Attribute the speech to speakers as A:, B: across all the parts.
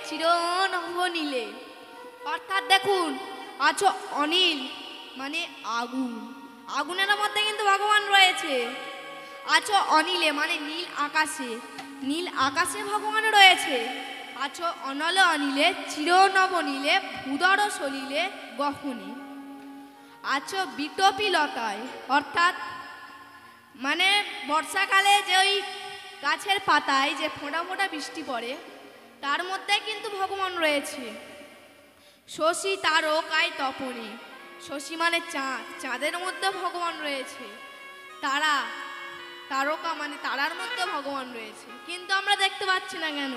A: চিরনভনীলে। অর্থাৎ দেখুন, আছো অনিল মানে আগুন, আগুনের মধ্যে কিন্তু ভগবান রয়েছে। আছো অনিলে মানে নীল আকাশে, নীল আকাশে ভগবান রয়েছে। আছো অনল অনিলে চিরনবনীলে ভূদর সলিলে গহনে। আছো বিটপি লতায়, অর্থাৎ মানে বর্ষাকালে যে ওই গাছের পাতায় যে ফোঁটা ফোঁটা বৃষ্টি পড়ে তার মধ্যে কিন্তু ভগবান রয়েছে। শশী তারকায় তপনে, শশী মানে চাঁদ, চাঁদের মধ্যে ভগবান রয়েছে। তারা, তারকা মানে তারার মধ্যে ভগবান রয়েছে, কিন্তু আমরা দেখতে পাচ্ছি না কেন?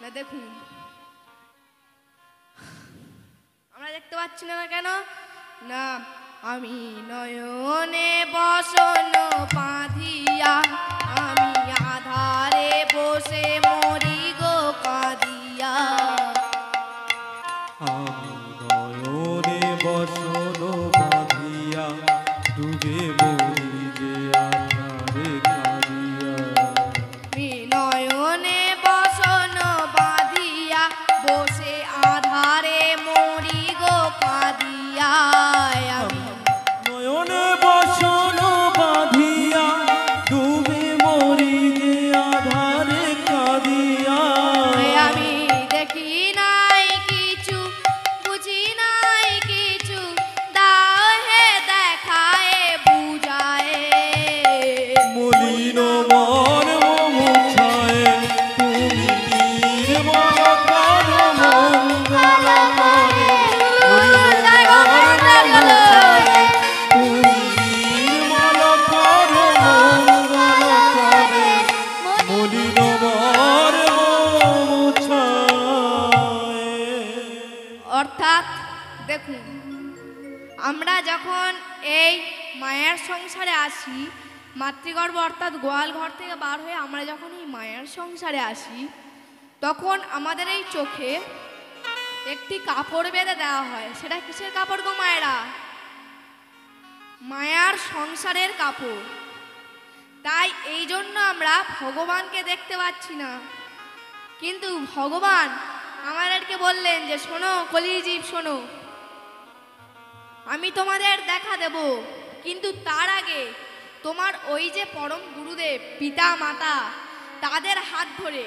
A: না দেখুন, আমরা দেখতে পাচ্ছি না কেন? না, আমি নয়নে বসন বাঁধিয়া, আমি আধারে বসে মরি গো কাঁদিয়া।
B: আমি নয়নে বসন বাঁধিয়া, ডুবে মরি যে আধারে কাঁদিয়া।
A: আমি নয়নে বসন বাঁধিয়া, বসে আধারে মরি গো কাঁদিয়া। আমি
B: নয়নে বসন বাঁধিয়া, ডুবে মরি যে আধারে কাঁদিয়া।
A: আমি দেখি নাই কিছু, বুঝি নাই কিছু, দাও হে দেখায় বুঝায়।
B: মলিন মন মুছায়, তুমি নির্মল করো মঙ্গল করে। মলিন মন মুছায়, তুমি নির্মল করো মঙ্গল করে। মলিন মন মুছায়।
A: অর্থাৎ দেখুন, আমরা যখন এই মায়ের সংসারে আসি, মাতৃগর্ভ অর্থাৎ গোয়াল ঘর থেকে বার হয়ে আমরা যখন এই মায়ের সংসারে আসি, তখন আমাদের এই চোখে একটি কাপড় বেঁধে দেওয়া হয়। সেটা কিসের কাপড় গো মায়েরা? মায়ার সংসারের কাপড়। তাই এই জন্য আমরা ভগবানকে দেখতে পাচ্ছি না, কিন্তু ভগবান আমাদেরকে বললেন যে শোনো কলিজীব, শোনো, আমি তোমাদের দেখা দেব, কিন্তু তার আগে তোমার ওই যে পরম গুরুদেব পিতা মাতা তাদের হাত ধরে,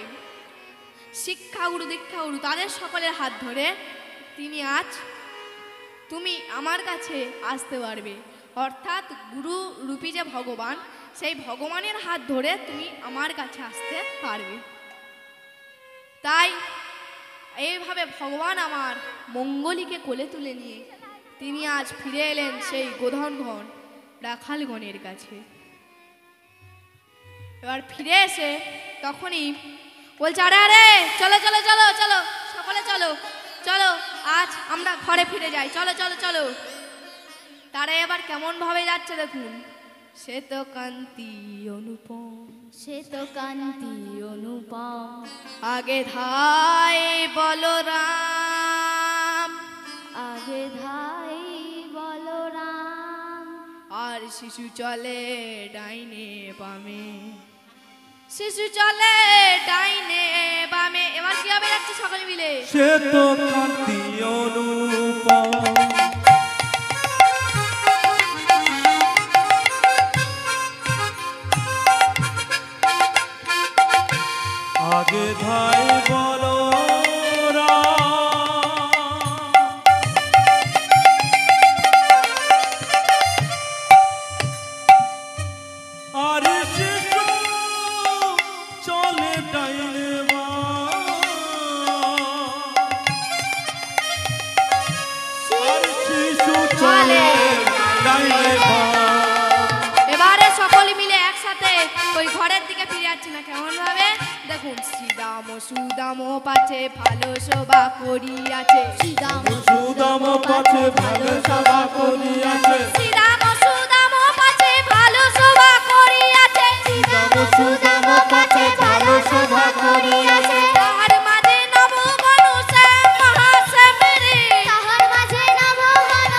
A: শিক্ষাগুরু দীক্ষাগুরু তাদের সকলের হাত ধরে তুমি আমার কাছে আসতে পারবে। অর্থাৎ গুরু রূপী যে ভগবান, সেই ভগবানের হাত ধরে তুমি আমার কাছে আসতে পারবে। তাই এইভাবে ভগবান আমার মঙ্গলীকে কোলে তুলে নিয়ে তিনি আজ ফিরে এলেন সেই গোধনগণ রাখালগণের কাছে। এবার ফিরে এসে তখনই বলছে, আরে আরে চলো চলো চলো চলো, সকলে চলো চলো, আজ আমরা ঘরে ফিরে যাই, চলো চলো চলো। তারা এবার কেমন ভাবে যাচ্ছে দেখুন। সে তো কান্তি অনুপম,
C: সে তো কান্তি অনুপম,
A: আগে ধাই বলরাম,
C: আগে ধাই বলরাম,
A: আর শিশু চলে ডাইনে বামে, শিশু চলে ডাইনে বামে। এবার কি হবে যাচ্ছে সকলে মিলে?
B: সে তো কান্তি অনুপম, আগে ধাই বলো আর শিশু চলে ডাইনে আর শিশু চলে ডাইনে।
A: এবারে সকলে মিলে একসাথে ওই ঘরের দিকে ফিরে যাচ্ছে না কেমন ভাবে দেখুন। শ্রীদাম সুদাম পাছে ভালো সভা করিয়াছে,
C: শ্রীদাম
B: সুদাম পাছে ভালো সভা করিয়াছে,
A: শ্রীদাম সুদাম পাছে ভালো সভা করিয়াছে,
B: শ্রীদাম সুদাম পাছে ভালো সভা করিয়াছে।
A: তাহার মাঝে নবগণ শ্যাম মহাশ্যাম রে,
C: তাহার মাঝে নবগণ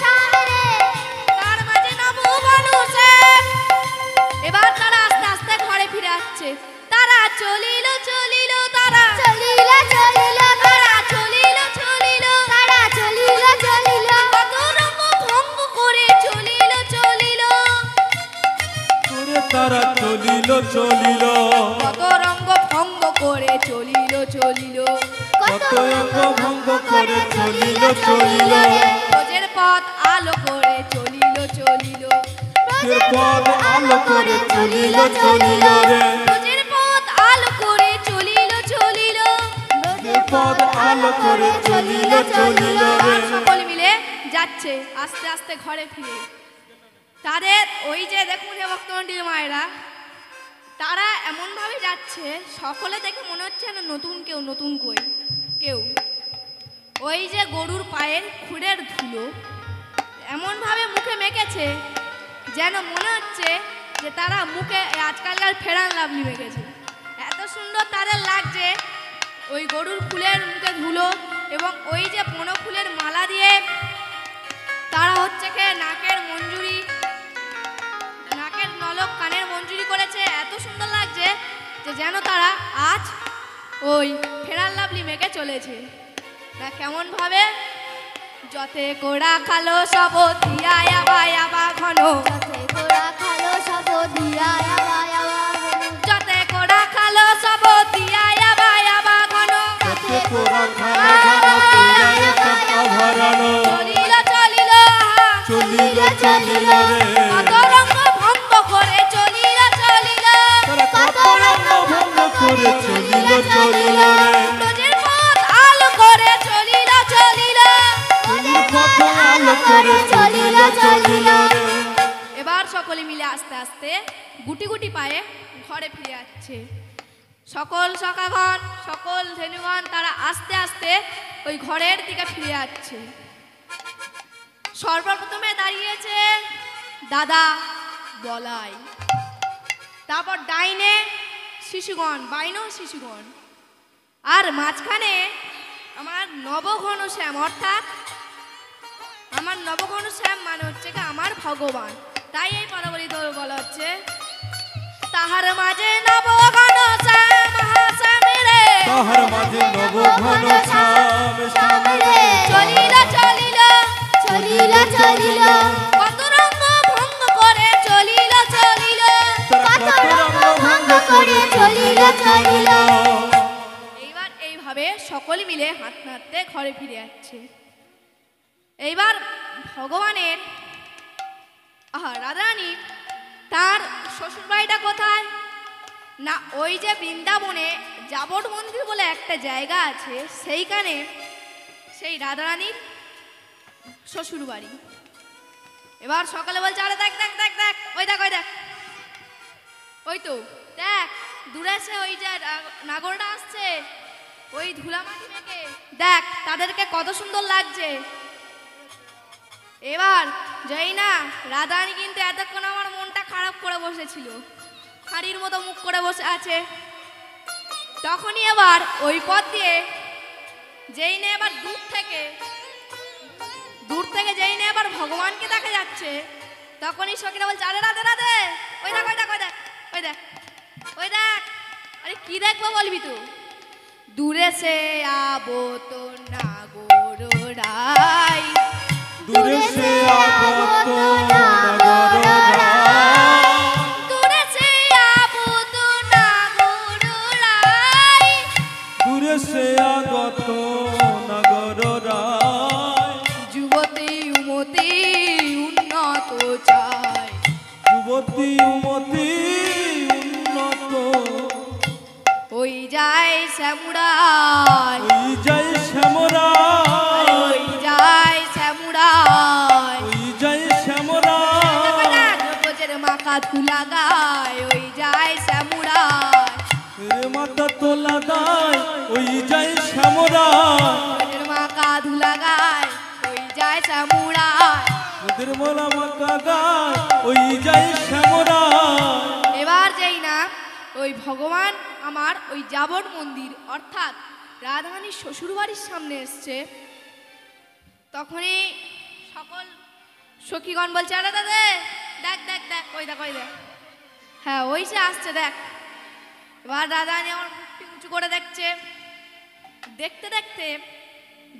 C: শ্যাম রে,
A: তার মাঝে নবগণ শ্যাম। এবার তারা আস্তে আস্তে ঘরে ফিরে আসছে। তারা চলিল চলিল, তারা
C: চলিল চলিল
A: তারা চলিল চলিল
C: তারা চলিল চলিল
A: কত রঙ্গ ভঙ্গ করে চলিল চলিল
B: করে তারা চলিল চলিল
A: কত রঙ্গ ভঙ্গ করে চলিল চলিল
B: কত অঙ্গ ভঙ্গ করে চলিল চলিল
A: রোজের পথ আলো করে চলিল চলিল
B: রোজের পথ আলো করে চলিল চলিল রে
A: রোজের পথ আলো করে চলিল চলিল
B: রোজের পথ আলো করে চলিল চলিল রে
A: সকল মিলে যাচ্ছে আস্তে আস্তে ঘরে ফিরে তাদের ওই যে দেখুন যে ভক্তমন্ডলীর মায়েরা তারা এমন ভাবে যাচ্ছে সকলে দেখে মনে হচ্ছে না নতুন কেউ ওই যে গরুর পায়ের খুঁড়ের ধুলো এমন ভাবে মুখে মেখেছে যেন মনে হচ্ছে যে তারা মুখে আজকালকার ফেরান লাভলি মেখেছে এত সুন্দর তাদের লাগছে ওই গরুর ফুলের মুখে ধুলো এবং ওই যে পনো ফুলের মালা দিয়ে তারা হচ্ছে কে নাকের নলক কানের মঞ্জুরি করেছে এত সুন্দর লাগছে যে যেন তারা আজ ওই ফেরান লাভলি মেখে চলেছে না কেমন ভাবে যতে কোড়া খালো সব দিয়া আবা ঘন
C: যাতে তোরা খালো সব দিয়া
A: যতে কোড়া খালো সব দিয়া আবা ঘন
B: কত পোড়া খালো ঘন পুরায় সব আভরণ
A: চলিল চলিল
B: চলিল চলিল রে
A: কত রঙ্গ ভঙ্গ করে চলিল চলিল
B: তারা কত রঙ্গ ভঙ্গ করে চলিল চলিল রে
A: রোজের পথ আলো করে চলিল চলিল
B: রোজের পথ আলো করে চলিল চলিল রে
A: এবার সকলে মিলে আস্তে আস্তে গুটি গুটি পায়ে ঘরে ফিরে যাচ্ছে সকল সখাগণ সকল ধেনুগণ তারা আস্তে আস্তে ওই ঘরের দিকে ফিরে যাচ্ছে সর্বপ্রথমে দাঁড়িয়েছে দাদা বলাই তারপর ডাইনে শিশুগণ বাইনো শিশুগণ আর মাঝখানে আমার নবঘনশ্যাম অর্থাৎ আমার নবঘনশ্যাম মানে হচ্ছে কি আমার ভগবান তাই এই পদাবলী বলা হচ্ছে তাহার মাঝে নবঘনশ্যাম হাসামে রে
B: তাহার মাঝে নব ঘন শ্যাম শ্যাম রে
A: চলিল চলিল
C: চলিল চলিল
A: কত রঙ্গ ভঙ্গ করে চলিল চলিল
B: তারা কত রঙ্গ ভঙ্গ করে চলিল চলিল
A: এইবার এইভাবে সকলে মিলে হাত নাড়তে ঘরে ফিরে যাচ্ছে এইবার ভগবানের রাধারানী তার শ্বশুর বাড়িটা কোথায় না ওই যে বৃন্দাবনে যাবট মন্দির বলে একটা জায়গা আছে সেইখানে সেই রাধারানীর শ্বশুর বাড়ি এবার সকালে বলছে আরে দেখ দেখ দেখ দেখ ওই দেখ ওই দেখ ওই তো দেখ দূরে সে ওই যে নাগরটা আসছে ওই ধুলামাটি মেখে দেখ তাদেরকে কত সুন্দর লাগছে এবার যাই না রাধারানী কিন্তু এতক্ষণ আমার মনটা খারাপ করে বসেছিল হাড়ির মতো মুখ করে বসে আছে তখনই এবার ওই পথ দিয়ে যেই না এবার দূর থেকে যেই না এবার ভগবানকে দেখা যাচ্ছে তখনই সখীরা বলছে আরে রাধে রাধে ওই দেখ ওই দেখ ওই দেখ ওই দেখ ওই দেখ আরে কি দেখবো বলবি তো দূরে সে আবো তো নাগরাই
B: দূরে সে আগত নগর
A: দূরে সে আবো তো নাগরাই
B: দূরে সে আগত নগর রায়
A: যুবতী উমতি উন্নত চাই
B: যুবতী উমতি উন্নত
A: ওই যায় শ্যামুড়াই
B: ওই যাই শ্যামরায়
A: ওই যায় শ্যামুড়াই
B: ওই যাই শ্যামরায়
A: গোজের মাকা ধুলা গায় ওই যায় শ্যামুড়াই
B: রে মাতা তোলা দায় ওই যাই শ্যামরায়
A: গোজের মাকা ধুলা গায় ওই যায় শ্যামুড়াই
B: ওদের মোলা মাকা গায় ওই যাই শ্যামরায়
A: এবার যেই না ওই ভগবান আমার ওই যাবট মন্দির অর্থাৎ রাধারানীর শ্বশুরবাড়ির সামনে এসছে তখনই সকল সখীগণ বলছে আরে দাদা দেখ দেখ দেখ ওই দেখ ওই দেখ হ্যাঁ ওই সে আসছে দেখ এবার রাধারানী আমার মুখটি উঁচু করে দেখছে দেখতে দেখতে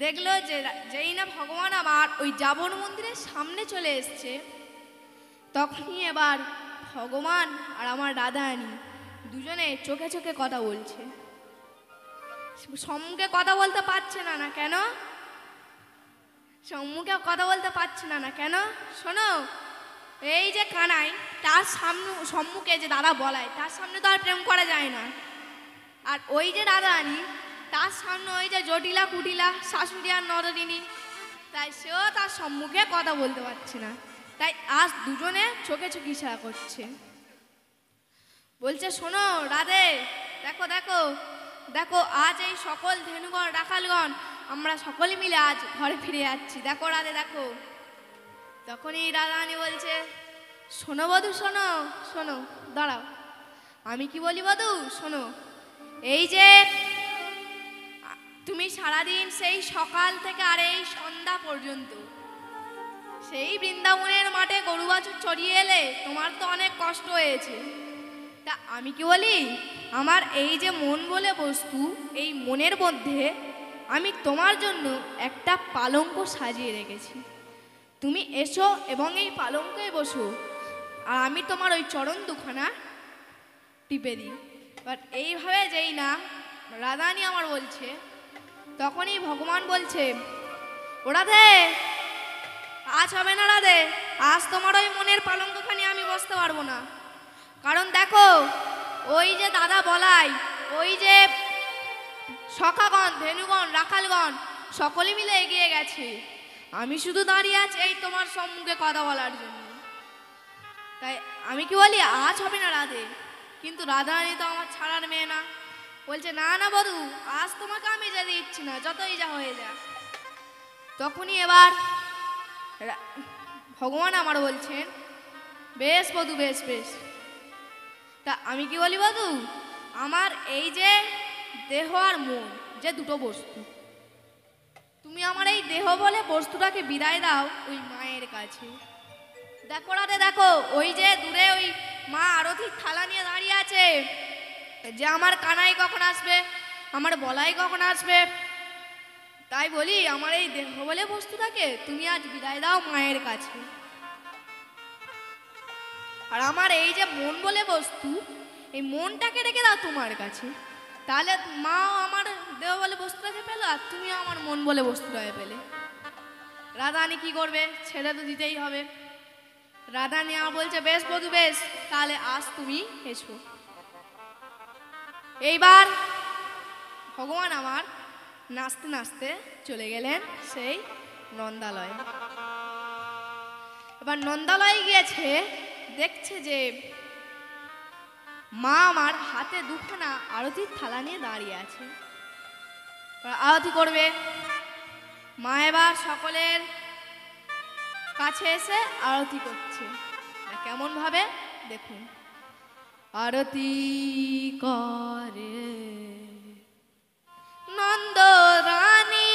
A: দেখলো যে যেই না ভগবান আবার ওই জাবর মন্দিরের সামনে চলে এসছে, তখনই এবার ভগবান আর আমার রাধারানী দুজনে চোখে চোখে কথা বলছে। সম্মুখে কথা বলতে পারছে না, না কেন? সম্মুখে কথা বলতে পারছে না, না কেন? শোনো, এই যে কানাই, তার সম্মুখে যে দাদা বলায়, তার সামনে তো আর প্রেম করা যায় না। আর ওই যে রাধারানী, তার সামনে ওই যে জটিলা কুটিলা শাশুড়ি আর নরদিনী, তাই সেও তার সম্মুখে কথা বলতে পারছে না। তাই আজ দুজনে চোখে চোখে ইশারা করছে, বলছে শোনো রাধে, দেখো দেখো দেখো, আজ এই সকল ধেনুগণ রাখালগণ আমরা সকলে মিলে আজ ঘরে ফিরে যাচ্ছি, দেখো রাধে দেখো। তখনই রাধারানী বলছে, শোনো বধূ শোনো শোনো, দাঁড়াও, আমি কি বলি বধূ শোনো, এই যে তুমি সারাদিন সেই সকাল থেকে আর এই সন্ধ্যা পর্যন্ত সেই বৃন্দাবনের মাঠে গরু বাছুর চড়িয়ে এলে, তোমার তো অনেক কষ্ট হয়েছে। তা আমি কি বলি, আমার এই যে মন বলে বস্তু, এই মনের মধ্যে আমি তোমার জন্য একটা পালঙ্ক সাজিয়ে রেখেছি। তুমি এসো এবং এই পালঙ্কে বসো, আর আমি তোমার ওই চরণ দুখানা টিপে দিই। বাট এইভাবে যেই না রাধারানী আমার বলছে, তখনই ভগবান বলছে, ও রাধে, আজ হবে না রাধে, আজ তোমার ওই মনের পালঙ্কখানি আমি বসতে পারবো না। কারণ দেখো, ওই যে দাদা বলাই, ওই যে সখাগণ ধেনুগণ রাখালগণ সকলে মিলে এগিয়ে গেছে, আমি শুধু দাঁড়িয়ে আছি এই তোমার সম্মুখে কথা বলার জন্য। তাই আমি কি বলি, আজ হবে না রাধে। কিন্তু রাধারানী তো আমার ছাড়ার মেয়ে না, বলছে না না বধূ, আজ তোমাকে আমি যেতে দিচ্ছি না, যতই যা হয়ে যা। তখনই এবার ভগবান আমার বলছেন, বেশ বধূ বেশ বেশ। তা আমি কি বলি বধূ, আমার এই যে দেহ আর মন যে দুটো বস্তু, তুমি আমার এই দেহ বলে বস্তুটাকে বিদায় দাও ওই মায়ের কাছে। দেখো রাধে দেখো, ওই যে দূরে ওই মা আরতির থালা নিয়ে দাঁড়িয়ে আছে, যে আমার কানাই কখন আসবে, আমার বলাই কখন আসবে। তাই বলি, আমার এই দেহ বলে বস্তুটাকে তুমি আজ বিদায় দাও মায়ের কাছে। আর আমার এই যে মন বলে বস্তু, এই মনটাকে রেখে দাও তোমার কাছে। তাহলে মাও আমার দেহ বলে বস্তুটাকে পেলো, আর তুমিও আমার মন বলে বস্তুটাকে পেলে। রাধারানী কি করবে, ছেড়ে তো দিতেই হবে। রাধারানী আমার বলছে, বেশ বধূ বেশ, তাহলে আজ তুমি এসো। এইবার ভগবান আমার নাচতে নাচতে চলে গেলেন সেই নন্দালয়ে। এবার নন্দালয়ে গিয়েছে, দেখছে যে মা আমার হাতে দুখানা আরতির থালা নিয়ে দাঁড়িয়ে আছে, আরতি করবে। মা এবার সকলের কাছে এসে আরতি করছে। কেমন ভাবে দেখুন, আরতি করে নন্দ রানী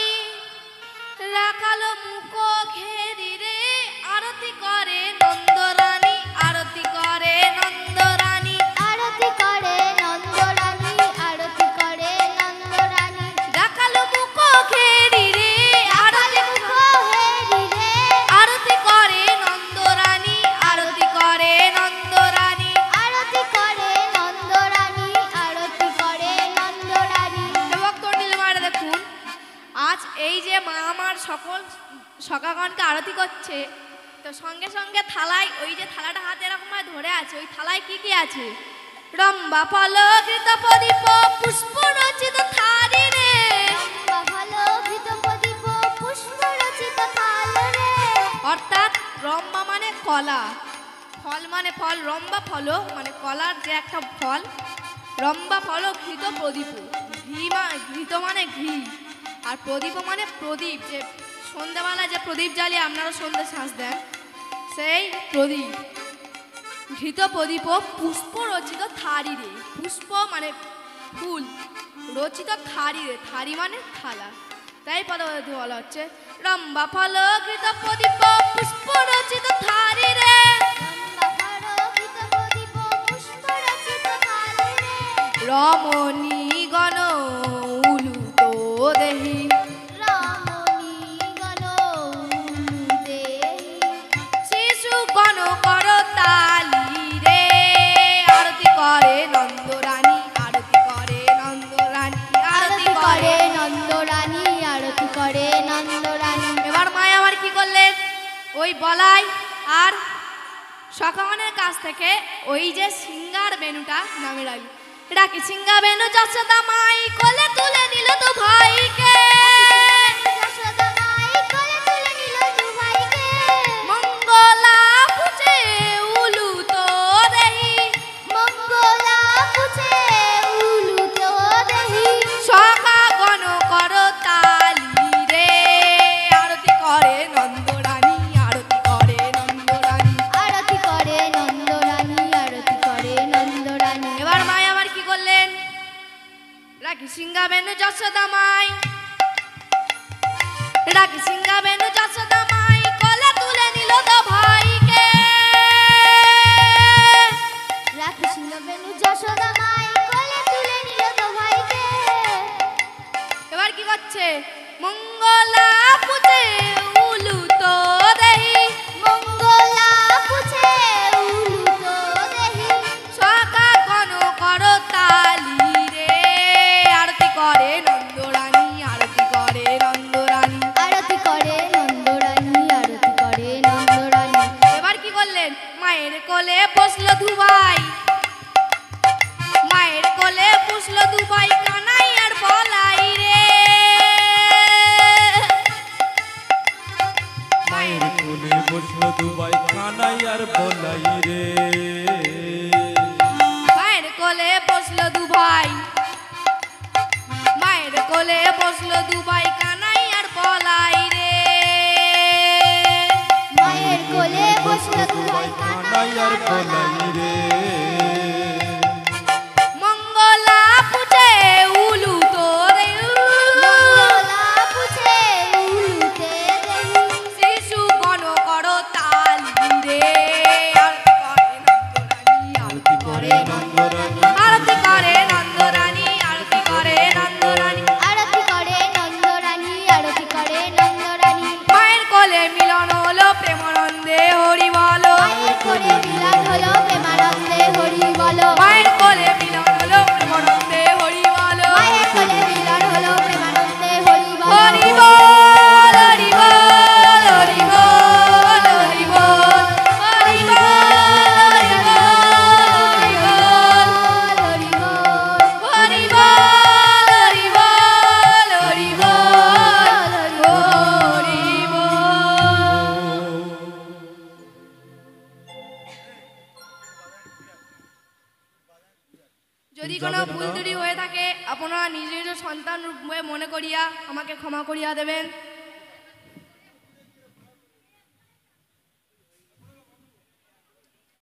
A: রাখালো মুখ ঘেরি রে, আরতি করে নন্দ রানী, আরতি করে নন্দ রানী,
C: আরতি করে নন্দরানী, আরতি করে নন্দরানী,
A: রাখালো মুখ ঘেরি রে, আরতি
C: মুখ হেরি রে,
A: আরতি করে নন্দ রানী, আরতি করে নন্দ রানী,
C: আরতি করে নন্দরানী, আরতি করে নন্দরানী।
A: দেখুন, আজ এই যে মা আমার সকল সখাগণকে আরতি করছে, তো সঙ্গে সঙ্গে থালায়, ওই যে থালাটা হাতে এরকম ধরে আছে, ওই থালায় কি কি আছে, রম্বা ফল ঘৃত প্রদীপ পুষ্প রচিত থারি রে,
C: ভালো ঘৃত প্রদীপ পুষ্প রচিত থাল রে।
A: অর্থাৎ রম্বা মানে কলা, ফল মানে ফল, রম্বা ফল মানে কলার যে একটা ফল, রম্বা ফল ঘৃত প্রদীপ, ঘৃত মানে ঘি, আর প্রদীপ মানে প্রদীপ, যে সন্ধ্যাবেলা যে প্রদীপ জ্বালিয়ে আপনারা সন্ধ্যে শ্বাস দেন, সেই প্রদীপ, ঘৃত প্রদীপ পুষ্প রচিত থারি রে, পুষ্প মানে ফুল, রচিত থারি রে, থারি মানে থালা। তাই পদবর্তী বলা হচ্ছে, রম্বা ফল ঘৃত প্রদীপ পুষ্প রচিত থারি রে, রমণী গণ উলুত দেহি
C: রমণী গণ দেহি
A: শিশু গণ কর তালি রে আরতি করে নন্দরানী আরতি করে নন্দরানী
C: আরতি করে নন্দরানী আরতি করে নন্দরানী
A: এবার মায় আমার কি করলেন ওই বলাই আর সখানের কাছ থেকে ওই যে সিঙ্গার বেনুটা নামে রাখল রাখি সিঙ্গা বেনু যশোদা মাই কোলে তুলে নিল তো ভাইকে
C: যশোদা মাই কোলে তুলে নিল দুভাইকে
A: মঙ্গলা পুছে উলু তো দেহি
C: মঙ্গলা পুছে উলু তো দেহি
A: সখা গণ কর তালি রে আরতি করে নন্দরানী আরতি করে নন্দরানী
C: আরতি করে নন্দরানী আরতি করে নন্দরানী
A: এবার মাই আবার কি করলেন রাখি সিঙ্গা বেনু যশোদা মাই রাখি সিঙ্গা বেনু যশোদা মাই কোলে তুলে নিল তো ভাইকে
C: রাখি সিংহ বেনু যশোদা মাই কোলে তুলে নিল দুভাইকে
A: এবার কি করছে মঙ্গলা পুছে উলু তো দেহি
C: মঙ্গলা পুছে উলু তো দেহি
A: সখা গণ কর তালি রে আরতি করে নন্দরানী আরতি করে নন্দরানী
C: আরতি করে নন্দরানী আরতি করে নন্দরানী
A: এবার কি করলেন মায়ের কোলে বসলো দুবাই মায়ের কোলে বসলো দুবাই কানাই আর বলাই রে
B: মায়ের কোলে বসলো দুবাই কানাই আর বলাই রে
A: মায়ের কোলে বসলো দুভাই মায়ের কোলে বসলো দুবাই কানাই আর বলাই রে
C: মায়ের কোলে বসলো দুভাই
B: কানাই আর বলাই রে
A: মঙ্গলা পুছে উলু তো
C: মঙ্গলা পুছে উলুতে দেহি
A: শিশু গণ কর তালি রে আরতি করে নন্দরানী
B: আরতি করে নন্দরানী
A: আরতি করে নন্দরানী
C: আরতি করে নন্দরানী আরতি করে নন্দরানী
A: মায়ের কোলে মিলন হলো প্রেমানন্দে হরি বলো
C: মায়ের কোলে মিলন হলো প্রেমানন্দে হরি বলো
A: মায়ের কোলে মিলন হলো প্রেমানন্দে হরি বলো
C: মায়ের কোলে মিলন হলো প্রেমানন্দে হরি বলো
A: হরি বল হরি বল হরি বল হরি বল হরি বল হরি বল হরি বল
C: হরি বল
A: হরি বল হরি বল হরি বল যদি কোনো ভুল ত্রুটি হয়ে থাকে আপনারা নিজ নিজ সন্তান রূপে মনে করিয়া আমাকে ক্ষমা করিয়া দেবেন।